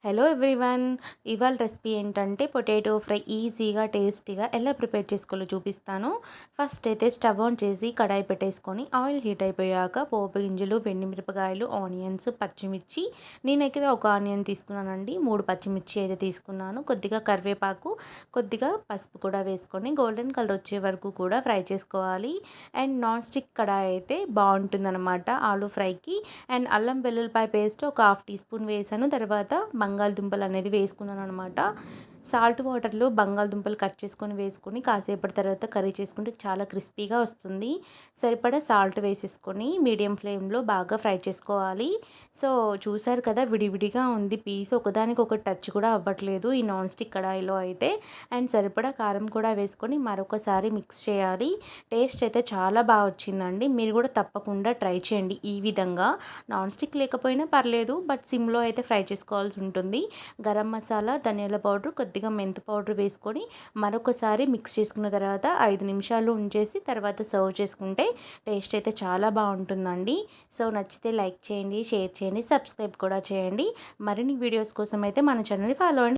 Hello everyone. ఇవాళ recipe ఏంటంటే potato fry ఈజీగా టేస్టీగా ఎలా ప్రిపేర్ చేసుకోవాలో చూపిస్తాను. ఫస్ట్ అయితే స్టవ్ ఆన్ చేసి కడాయి పెట్టేసుకొని ఆయిల్ హీట్ అయిపోయాక పోపు గింజలు, మిరపకాయలు, ఆనియన్స్, పచ్చిమిర్చి, నేనైతే ఒక ఆనియన్ తీసుకున్నానండి, 3 పచ్చిమిర్చి అయితే తీసుకున్నాను, కొద్దిగా కరివేపాకు, కొద్దిగా పసుపు కూడా వేసుకొని గోల్డెన్ కలర్ వచ్చే వరకు కూడా ఫ్రై చేసుకోవాలి. అండ్ నాన్ స్టిక్ కడాయి అయితే బాగుంటుందన్నమాట ఆలూ ఫ్రైకి. అండ్ అల్లం వెల్లుల్లిపాయ పేస్ట్ ఒక హాఫ్ టీ స్పూన్ వేసాను. తర్వాత బంగాళదుంపలు అనేది వేసుకున్నాను అనమాట. సాల్ట్ వాటర్లో బంగాళదుంపలు కట్ చేసుకొని వేసుకొని కాసేపటి తర్వాత కర్రీ చేసుకుంటే చాలా క్రిస్పీగా వస్తుంది. సరిపడా సాల్ట్ వేసేసుకొని మీడియం ఫ్లేమ్లో బాగా ఫ్రై చేసుకోవాలి. సో చూసారు కదా, విడివిడిగా ఉంది పీస్, ఒకదానికొకటి టచ్ కూడా అవ్వట్లేదు ఈ నాన్ స్టిక్ కడాయిలో అయితే. అండ్ సరిపడా కారం కూడా వేసుకొని మరొకసారి మిక్స్ చేయాలి. టేస్ట్ అయితే చాలా బాగా వచ్చిందండి. మీరు కూడా తప్పకుండా ట్రై చేయండి ఈ విధంగా. నాన్ స్టిక్ లేకపోయినా పర్లేదు, బట్ సిమ్లో అయితే ఫ్రై చేసుకోవాల్సి ఉంటుంది. గరం మసాలా, ధనియాల పౌడర్, కొద్దిగా మెంతు పౌడర్ వేసుకొని మరొకసారి మిక్స్ చేసుకున్న తర్వాత 5 నిమిషాలు ఉంచేసి తర్వాత సర్వ్ చేసుకుంటే టేస్ట్ అయితే చాలా బాగుంటుందండి. సో నచ్చితే లైక్ చేయండి, షేర్ చేయండి, సబ్స్క్రైబ్ కూడా చేయండి. మరిన్ని వీడియోస్ కోసం అయితే మన ఛానల్ని ఫాలో అవ్వండి.